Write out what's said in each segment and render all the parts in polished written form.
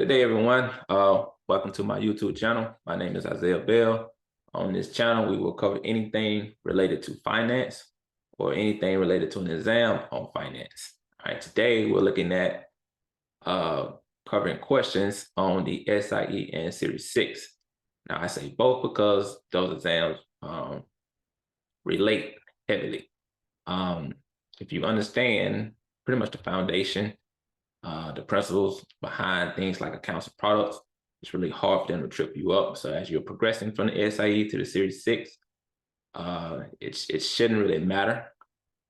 Good day, everyone. Welcome to my YouTube channel. My name is Isaiah Bell. On this channel, we will cover anything related to finance or anything related to an exam on finance. All right, today we're looking at covering questions on the SIE and Series 6. Now, I say both because those exams relate heavily. If you understand pretty much the foundation, the principles behind things like accounts and products, it's really hard for them to trip you up. So as you're progressing from the SIE to the Series 6, it shouldn't really matter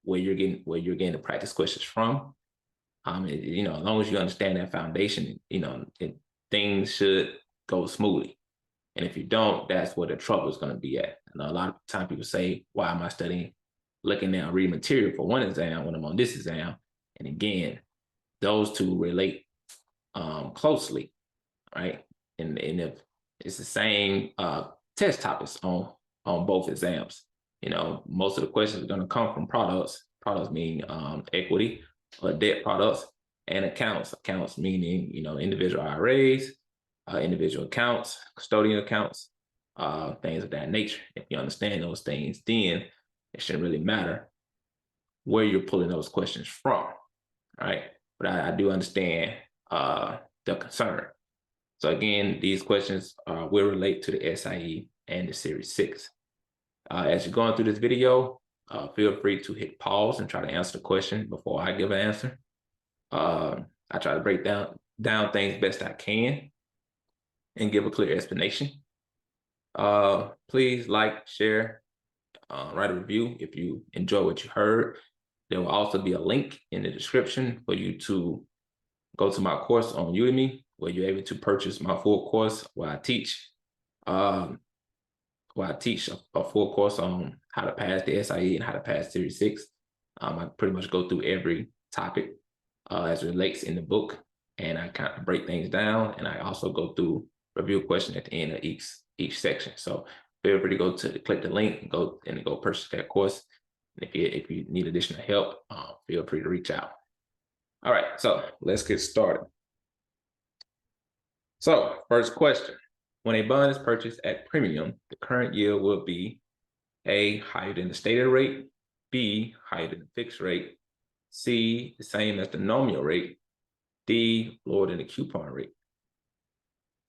where you're getting the practice questions from. As long as you understand that foundation, things should go smoothly. And if you don't, that's where the trouble is going to be at. And a lot of time people say, why am I studying, looking at reading material for one exam when I'm on this exam? And again, those two relate closely, right? And if it's the same test topics on both exams, most of the questions are going to come from products. Products mean equity or debt products, and accounts. Accounts meaning individual IRAs, individual accounts, custodial accounts, things of that nature. If you understand those things, then it shouldn't really matter where you're pulling those questions from, right? But I do understand the concern. So again, these questions will relate to the SIE and the Series 6. As you're going through this video, feel free to hit pause and try to answer the question before I give an answer. I try to break down things best I can and give a clear explanation. Please like, share, write a review if you enjoy what you heard. There will also be a link in the description for you to go to my course on Udemy, where you're able to purchase my full course where I teach a full course on how to pass the SIE and how to pass Series 6. I pretty much go through every topic as it relates in the book, and I kind of break things down, and I also go through review questions at the end of each section. So feel free to click the link and go purchase that course. And if you need additional help, feel free to reach out. All right, so let's get started. So first question: when a bond is purchased at premium, the current yield will be A, higher than the stated rate, B, higher than the fixed rate, C, the same as the nominal rate, D, lower than the coupon rate.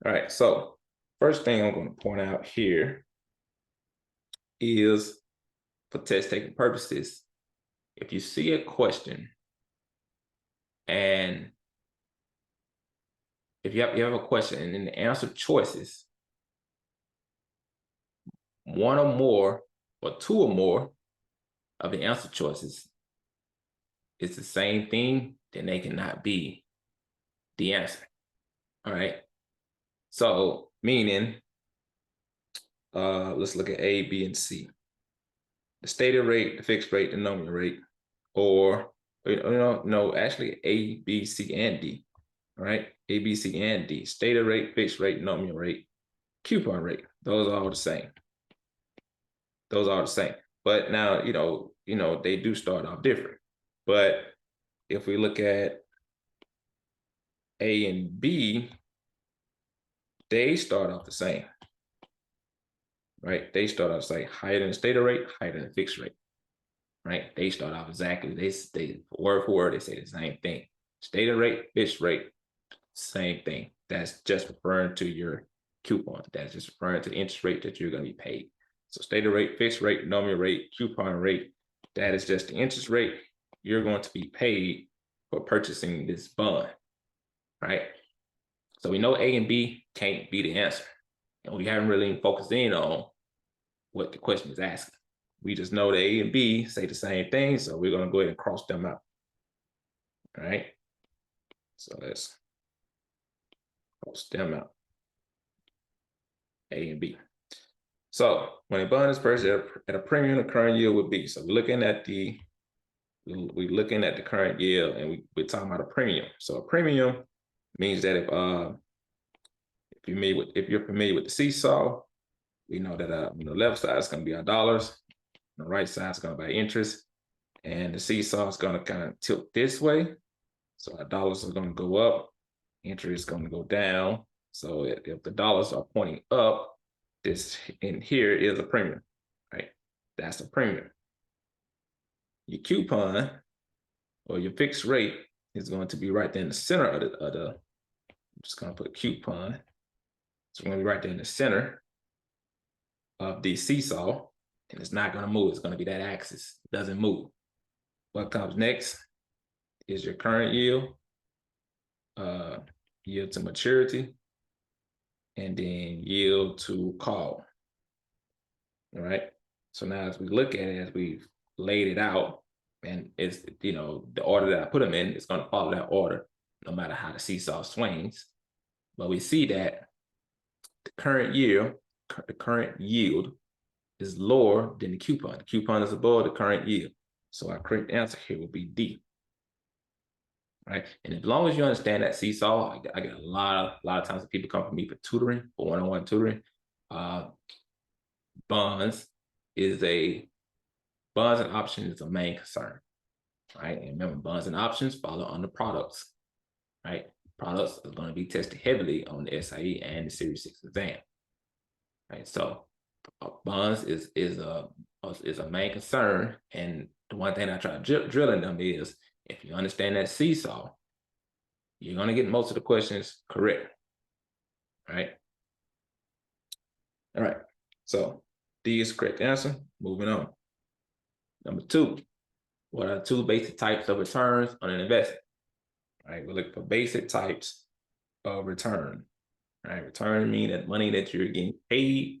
All right, so first thing I'm going to point out here is, for test taking purposes, if you see a question and if you have a question and in the answer choices, one or more or two or more of the answer choices is the same thing, then they cannot be the answer. All right. So meaning, let's look at A, B, and C. The stated rate, the fixed rate, the nominal rate, or actually A, B, C, and D. All right, A, B, C, and D. Stated rate, fixed rate, nominal rate, coupon rate. Those are all the same. Those are the same. But now, they do start off different. But if we look at A and B, they start off the same. Right? They start off the same. Higher than the stated rate, higher than the fixed rate. Right? They start off exactly. They word for word, they say the same thing. Stated rate, fixed rate, same thing. That's just referring to your coupon. That's just referring to the interest rate that you're going to be paid. So stated rate, fixed rate, nominal rate, coupon rate, that is just the interest rate you're going to be paid for purchasing this bond, right? So we know A and B can't be the answer. And we haven't really focused in on what the question is asking. We just know that A and B say the same thing, so we're going to go ahead and cross them out. All right? So let's cross them out. A and B. So when a bond is purchased at a premium, the current yield would be. So we're looking at the current yield, and we're talking about a premium. So a premium means that if you're familiar with the seesaw, we know that on the left side is going to be our dollars, on the right side is going to be interest, and the seesaw is going to kind of tilt this way. So our dollars are going to go up, interest is going to go down. So if the dollars are pointing up, this in here is a premium, right? That's a premium. Your coupon or your fixed rate is going to be right there in the center of the I'm just going to put coupon. It's going to be right there in the center of the seesaw, and it's not going to move. It's going to be that axis. It doesn't move. What comes next is your current yield, yield to maturity, and then yield to call. All right. So now as we look at it, as we've laid it out, and it's, you know, the order that I put them in is going to follow that order, no matter how the seesaw swings. But we see that the current yield is lower than the coupon. The coupon is above the current yield. So our correct answer here will be D. Right. And as long as you understand that seesaw, I get a lot of times that people come to me for tutoring, for one-on-one tutoring. Bonds and options is a main concern. Right. And remember, bonds and options follow under products. Right. Products are going to be tested heavily on the SIE and the Series 6 exam. Right. So bonds is a main concern. And the one thing I try to drill in them is, if you understand that seesaw, you're going to get most of the questions correct. Right. All right. So D is the correct answer. Moving on. Number 2, what are 2 basic types of returns on an investment? All right. We're looking for basic types of return. All right. Return means that money that you're getting paid,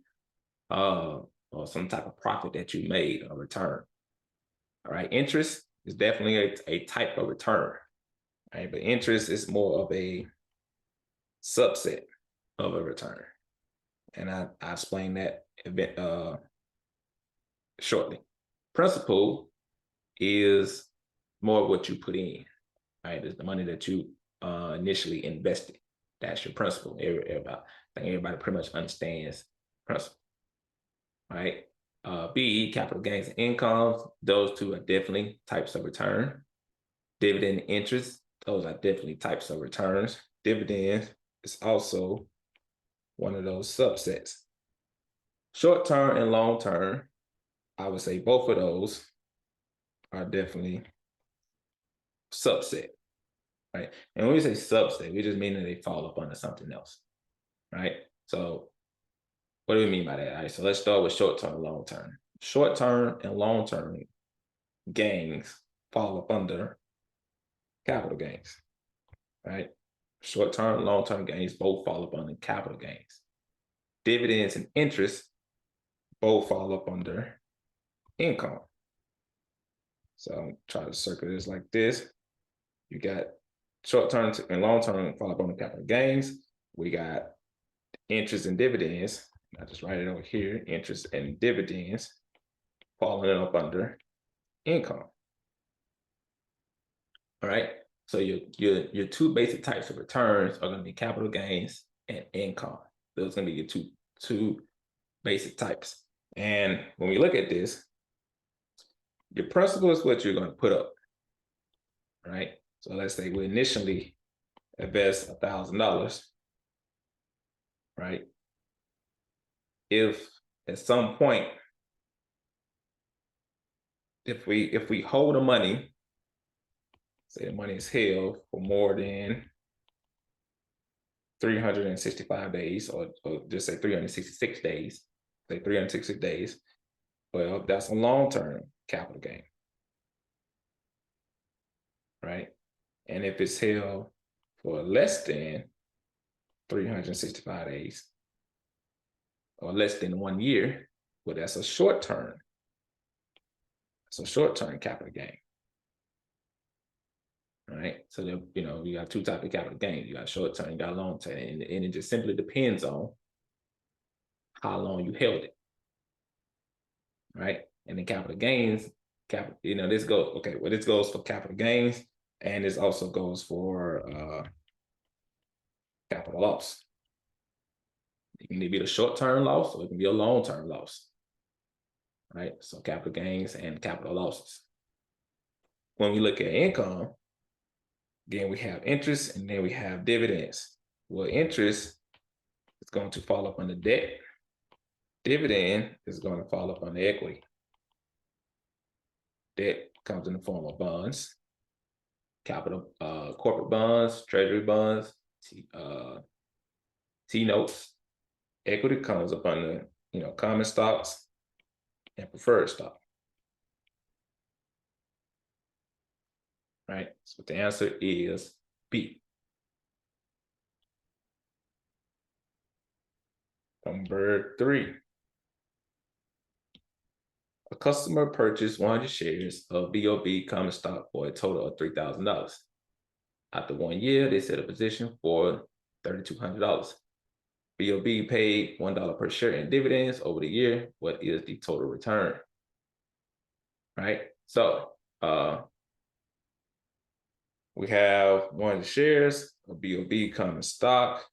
or some type of profit that you made, a return. All right. Interest is definitely a type of return. All right. But interest is more of a subset of a return. And I explain that a bit shortly. Principal is more of what you put in. Right. It's the money that you initially invested. That's your principal. I think everybody pretty much understands principal. Right. B, capital gains and incomes. Those 2 are definitely types of return. Dividend and interest. Those are definitely types of returns. Dividends is also one of those subsets. Short term and long term, I would say both of those are definitely subset. Right. And when we say subset, we just mean that they fall up under something else. Right. So what do we mean by that? All right. So let's start with short term and long term. Short term and long term gains fall up under capital gains. Right. Short term, long term gains both fall up under capital gains. Dividends and interest both fall up under income. So I'm trying to circle this like this. You got short term and long term fall up under capital gains. We got interest and dividends. I just write it over here. Interest and dividends falling up under income. All right. So your 2 basic types of returns are going to be capital gains and income. Those are going to be your two basic types. And when we look at this, your principal is what you're going to put up. Right. So let's say we initially invest $1,000. Right. If at some point, if we hold the money, say the money is held for more than 365 days, or just say 366 days, say 360 days, well, that's a long-term capital gain. Right. And if it's held for less than 365 days, or less than 1 year, well, that's a short-term. It's a short-term capital gain. All right. So you have 2 types of capital gain. You got short-term, you got long-term, and it just simply depends on how long you held it. Right. And the capital gains, this goes for capital gains, and this also goes for capital loss. It can be a short-term loss, or it can be a long-term loss. Right. So capital gains and capital losses. When we look at income, Again, we have interest and then we have dividends. Well, interest is going to fall up under debt. Dividend is going to fall up under equity. Debt comes in the form of bonds, capital, corporate bonds, treasury bonds, T-notes. Equity comes up under, common stocks and preferred stock. Right? So the answer is B. Number 3. A customer purchased 100 shares of BOB common stock for a total of $3,000. After 1 year, they set a position for $3,200. BOB paid $1 per share in dividends over the year. What is the total return? Right? So we have 100 shares of BOB common stock.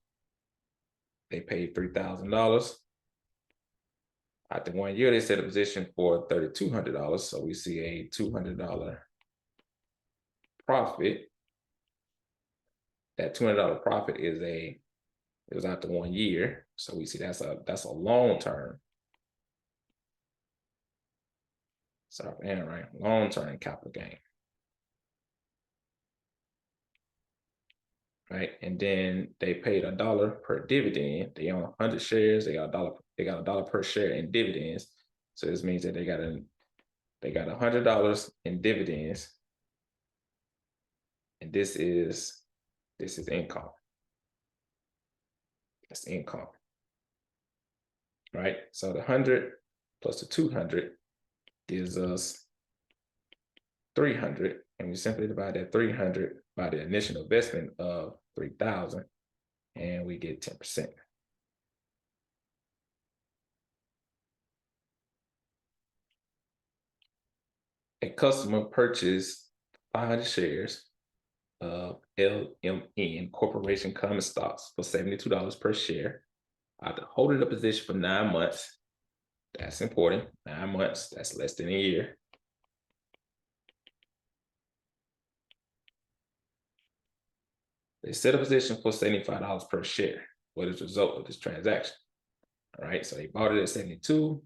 They paid $3,000. After 1 year, they set a position for $3,200. So we see a $200 profit. That $200 profit it was after 1 year. So we see that's a long term. Sorry, right? Long term capital gain. Right, and then they paid $1 per dividend. They own 100 shares. They got $1 per share in dividends. So this means that they got $100 in dividends, and this is income. That's income, right? So the 100 plus the 200 gives us 300, and we simply divide that 300 by the initial investment of 3,000, and we get 10%. A customer purchased 500 shares of LMN Corporation common stocks for $72 per share. After holding the position for 9 months, that's important, 9 months, that's less than a year. They set a position for $75 per share. What is the result of this transaction? All right, so they bought it at 72,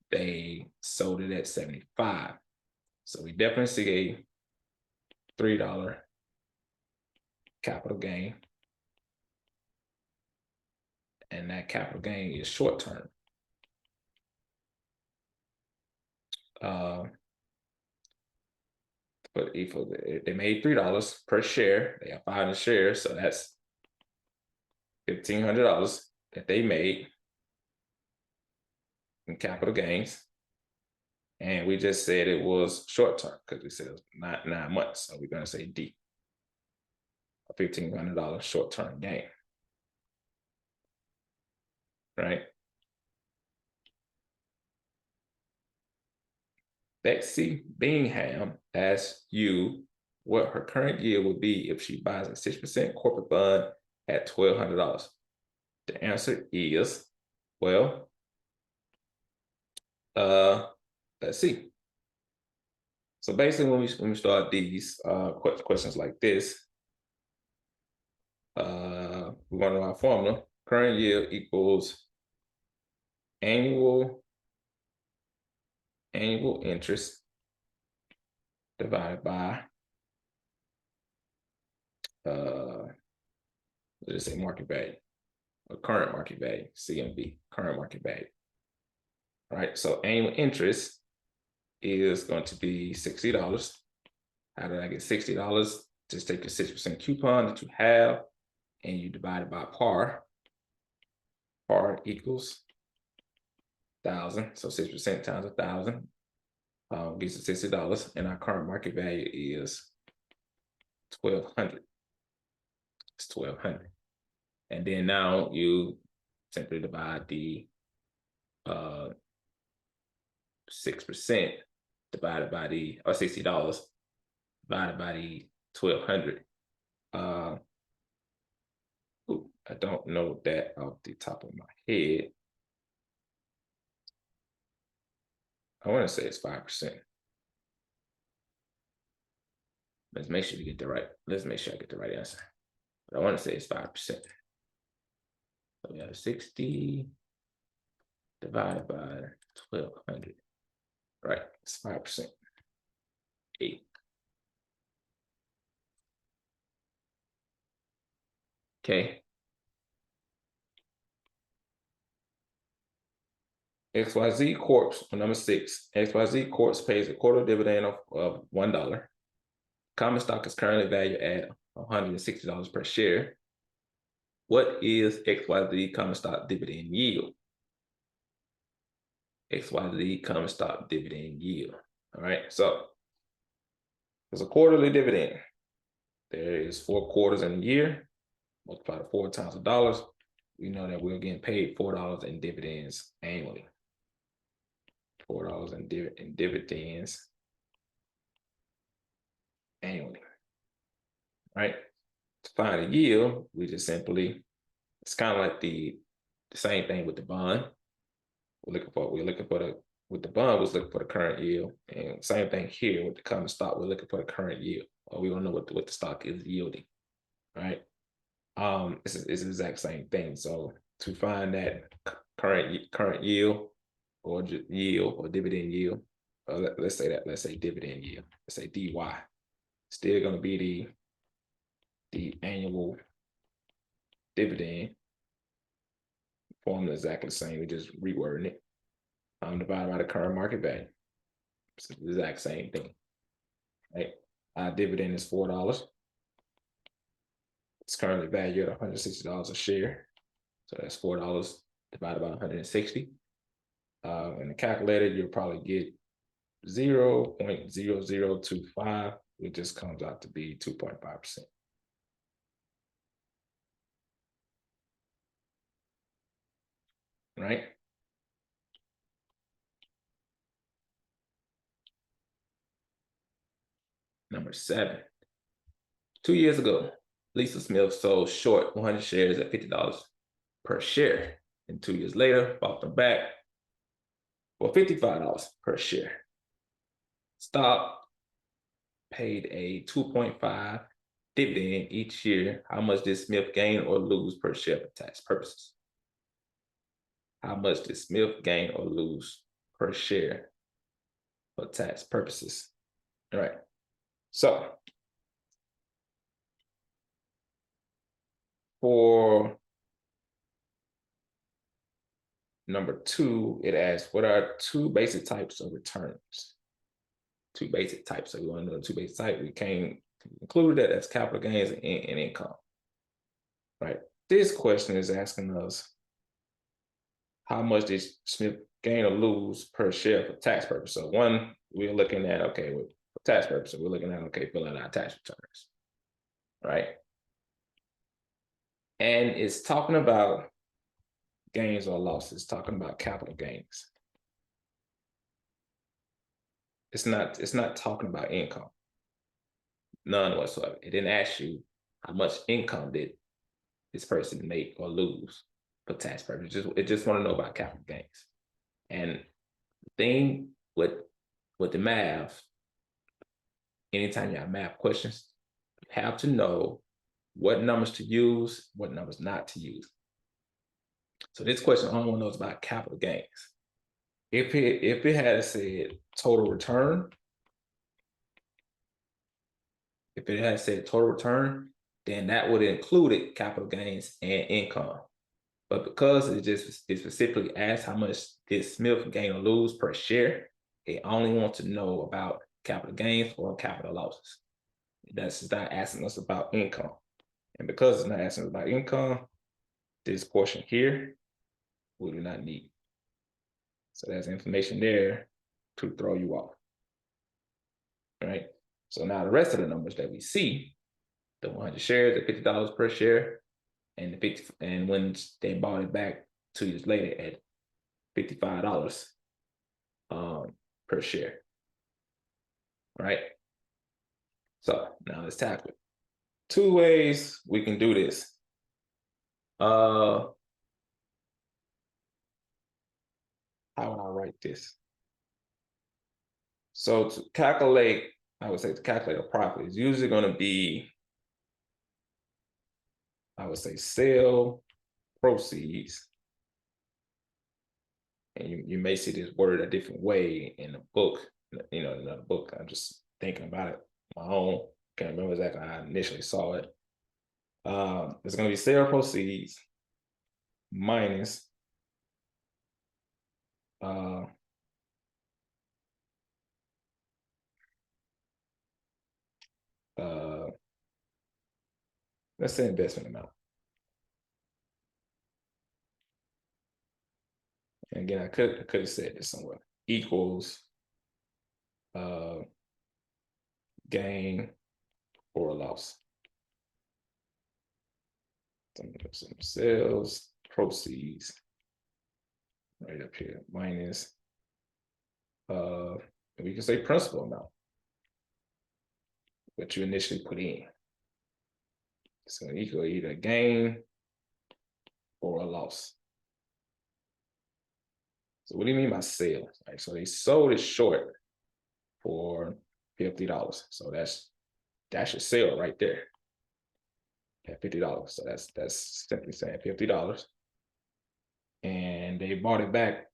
they sold it at 75. So we definitely see a $3 capital gain. And that capital gain is short term. But if they made $3 per share, they have 500 shares, so that's $1,500 that they made in capital gains. And we just said it was short term because we said it was not 9 months. So we're going to say D, a $1,500 short term gain. Right? Betsy Bingham asks you what her current yield would be if she buys a 6% corporate bond at $1,200. The answer is, well, let's see. So basically, when we start these questions like this, we're going to our formula. Current yield equals annual interest divided by let's just say market value, or current market value, CMV, current market value. All right, so annual interest is going to be $60. How did I get $60? Just take your 6% coupon that you have and you divide it by par. Par equals 1,000. So 6% times 1,000 gives us $60. And our current market value is $1,200. It's $1,200. And then now you simply divide the 6% divided by the, or $60 divided by the 1,200. I don't know that off the top of my head. I want to say it's 5%. Let's make sure we get the right. Let's make sure I get the right answer. But I want to say it's 5%. So we have 60 divided by 1,200. Right, it's 5%. 8. Okay. XYZ Corp. On number 6. XYZ Corp. pays a quarter dividend of $1. Common stock is currently valued at $160 per share. What is XYZ common stock dividend yield? XYZ common stock dividend yield. All right, so there's a quarterly dividend. There is 4 quarters in a year. Multiply the 4 times the dollars. We know that we're getting paid $4 in dividends annually. $4 in dividends annually. Right? To find a yield, we just simply, it's kind of like the same thing with the bond. We're looking for with the bond, we're looking for the current yield. And same thing here with the common stock, we're looking for the current yield. Or we don't know what the stock is yielding. Right? It's the exact same thing. So to find that current yield or yield or dividend yield, let's say dividend yield. Let's say DY. Still going to be the annual dividend. Formula is exactly the same. We're just rewording it. Divided by the current market value. It's the exact same thing. Right? Our dividend is $4. It's currently valued at $160 a share. So that's $4 divided by 160. In the calculator, you'll probably get 0.0025. It just comes out to be 2.5%. Right? Number 7. 2 years ago, Lisa Smith sold short 100 shares at $50 per share. And 2 years later, bought them back for $55 per share. Stock paid a 2.5 dividend each year. How much did Smith gain or lose per share for tax purposes? How much did Smith gain or lose per share for tax purposes? All right. So for number 2, it asks, what are 2 basic types of returns? 2 basic types. So we want to know the 2 basic types. We can include that as capital gains and income. Right. This question is asking us, how much did Smith gain or lose per share for tax purposes? So one, we're looking at, okay, for tax purposes, we're looking at, okay, filling out tax returns. Right. And it's talking about gains or losses, talking about capital gains. It's not talking about income. None whatsoever. It didn't ask you how much income did this person make or lose for tax purposes. It just want to know about capital gains. And the thing with the math, anytime you have math questions, you have to know what numbers to use, what numbers not to use. So this question only knows about capital gains. If it had said total return, then that would have included capital gains and income. But because it specifically asks how much did Smith gain or lose per share, it only wants to know about capital gains or capital losses. That's not asking us about income. And because it's not asking us about income, this portion here we do not need. So there's information there to throw you off. All right. So now the rest of the numbers that we see, the 100 shares at $50 per share, and when they bought it back 2 years later at $55 per share. Right. So now let's tackle it. 2 ways we can do this. How would I write this? So to calculate I would say to calculate a profit is usually going to be, I would say, sale proceeds. And you may see this word a different way in the book, in the book. I'm just thinking about it my own. Can't remember exactly how I initially saw it. It's going to be sale proceeds minus let's say investment amount. And again, I could have said this somewhere. Equals gain or loss. Some sales proceeds right up here minus we can say principal amount, what you initially put in. So equal either gain or a loss. So what do you mean by sale? Right, so they sold it short for $50. So that's your sale right there at $50. So that's simply saying $50. And they bought it back.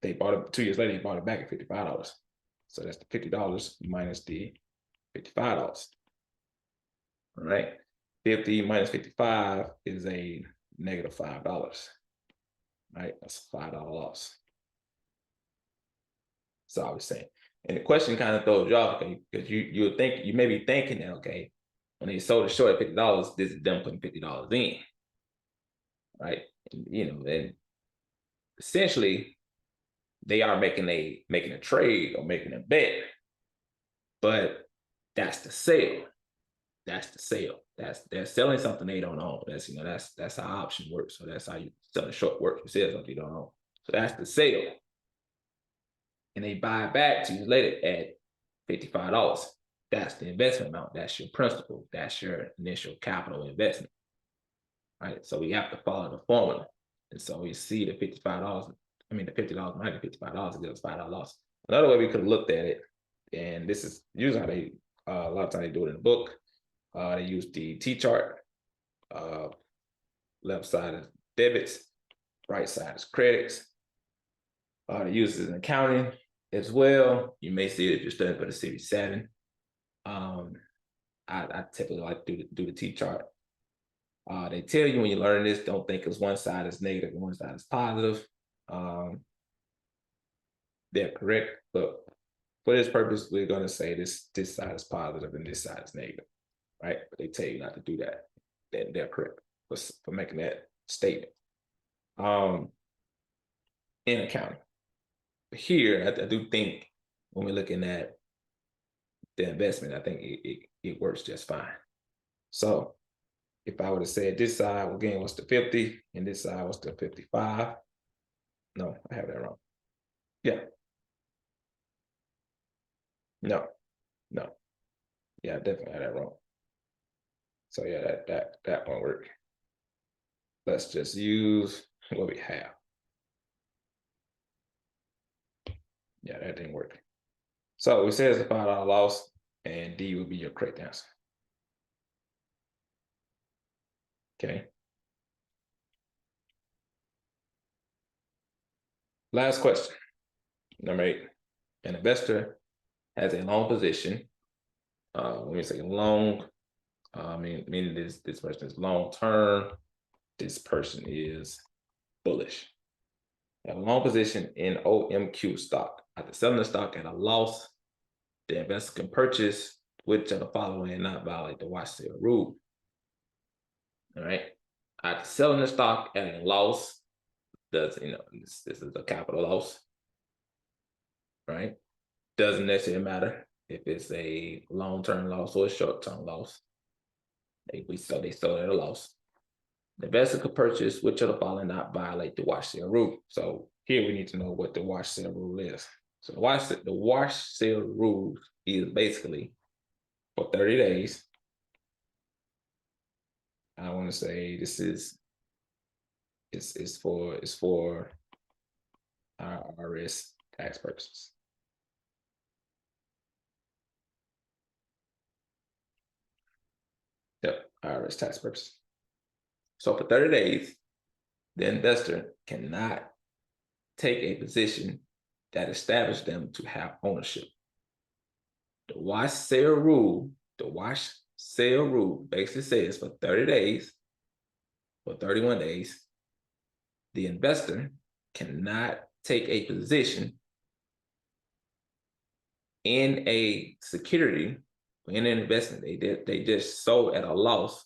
They bought it 2 years later. They bought it back at $55. So that's the $50 minus the $55. All right, 50 minus 55 is a negative $5. Right, that's a $5 loss. So I was saying, and the question kind of throws you off, okay, because you may be thinking that, okay, when they sold it short at $50, this is them putting $50 in, right? And essentially they are making a trade or making a bet, but that's the sale. That's the sale. They're selling something they don't own. That's how option works. So that's how you selling short works. You sell something you don't own. So that's the sale. And they buy it back 2 years later at $55. That's the investment amount. That's your principal. That's your initial capital investment. Right. So we have to follow the formula. And so we see the $55. I mean, the $50 minus $55 gives us $5 loss. Another way we could have looked at it, and this is usually how they a lot of times they do it in the book. They use the T chart. Left side is debits, right side is credits. They use it in accounting as well. You may see it if you're studying for the Series 7. I typically like to do the T chart. They tell you when you learn this, don't think because one side is negative and one side is positive. They're correct, but for this purpose, we're going to say this side is positive and this side is negative, right? But they tell you not to do that. They're correct for making that statement. In accounting. Here, I do think when we're looking at the investment, I think it works just fine. So if I would have said this side, again, was the 50, and this side was the 55. No, I have that wrong. Yeah. No. Yeah, I definitely had that wrong. So yeah, that won't work. Let's just use what we have. Yeah, that didn't work. So we said it's a $5 loss, and D would be your correct answer. Okay. Last question, number 8. An investor has a long position. When we say long, meaning this person is long term. This person is bullish. Have a long position in OMQ stock. After selling the stock at a loss, the investor can purchase which of the following and not violate the watch sale rule. All right. After selling the stock at a loss, this is a capital loss, right? Doesn't necessarily matter if it's a long-term loss or a short-term loss. They sold at a loss. The investor could purchase which of the following not violate the wash sale rule. So here we need to know what the wash sale rule is. So the wash sale rule is basically for 30 days. I want to say this is it's for IRS tax purposes. Yep, IRS tax purposes. So for 30 days, the investor cannot take a position that established them to have ownership. The wash sale rule basically says for 30 days, for 31 days, the investor cannot take a position in a security, in an investment they just sold at a loss.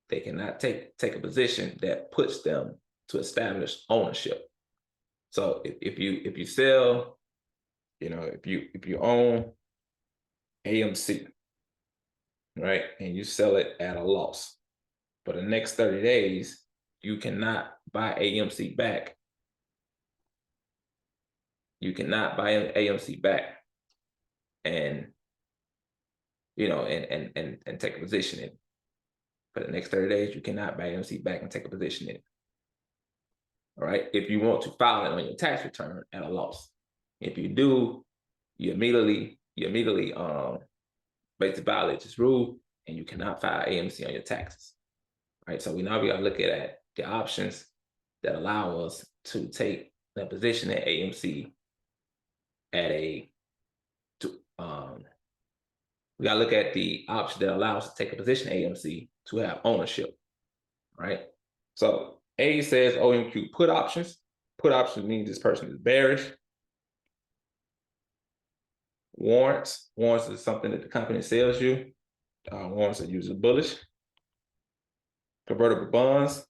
They cannot take a position that puts them to establish ownership. So if you sell, if you own AMC, right, and you sell it at a loss for the next 30 days, you cannot buy AMC back. You cannot buy AMC back and and take a position in it. For the next 30 days, you cannot buy AMC back and take a position in it. All right. If you want to file it on your tax return at a loss. If you do, you immediately basically violate this rule and you cannot file AMC on your taxes. All right. So we gotta look at the options that allow us to take the position at AMC at we gotta look at the option that allows us to take a position at AMC to have ownership. Right. So A says OMQ put options. Put options means this person is bearish. Warrants is something that the company sells you. Warrants are usually bullish. Convertible bonds.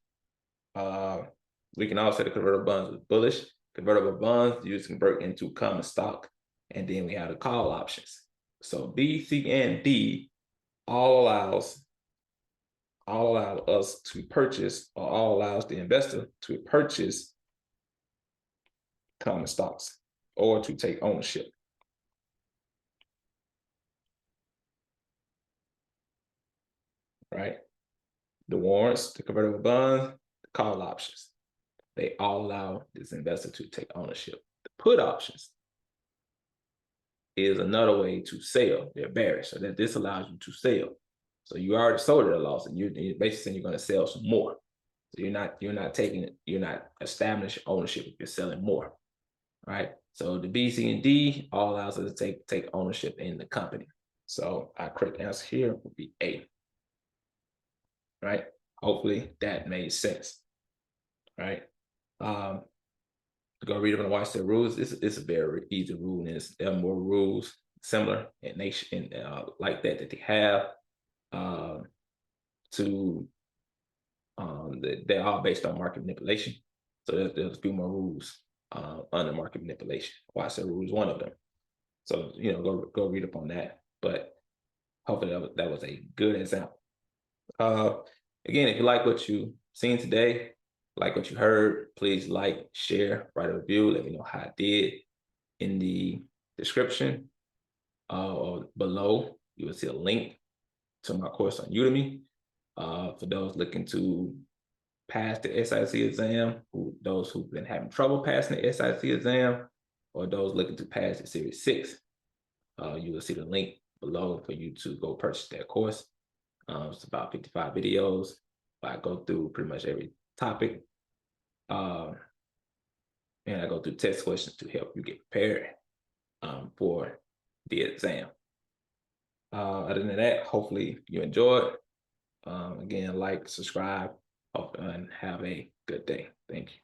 We can also say the convertible bonds is bullish. Convertible bonds you convert into common stock. And then we have the call options. So B, C, and D all allows us to purchase, or all allows the investor to purchase common stocks or to take ownership. Right? The warrants, the convertible bonds, the call options, they all allow this investor to take ownership. The put options is another way to sell. They're bearish, so that this allows you to sell. So you already sold at a loss, and you're basically saying you're going to sell some more. So you're not establishing ownership if you're selling more. Right? So the B, C, and D all allows us to take ownership in the company. So our correct answer here would be A. Right? Hopefully that made sense. Right? Go read up and watch the rules. It's a very easy rule, and there are more rules similar in nation like that they have. They're all based on market manipulation. So there's a few more rules under market manipulation. Watch the rules, one of them. So go read up on that. But hopefully that was a good example. Again, if you like what you seen today, like what you heard, please like, share, write a review. Let me know how I did. In the description or below, you will see a link to my course on Udemy. For those looking to pass the SIE exam, those who've been having trouble passing the SIE exam, or those looking to pass the Series 6, you will see the link below for you to go purchase that course. It's about 55 videos. I go through pretty much every topic. And I go through test questions to help you get prepared for the exam. Other than that, hopefully you enjoyed. Again, like, subscribe, and have a good day. Thank you.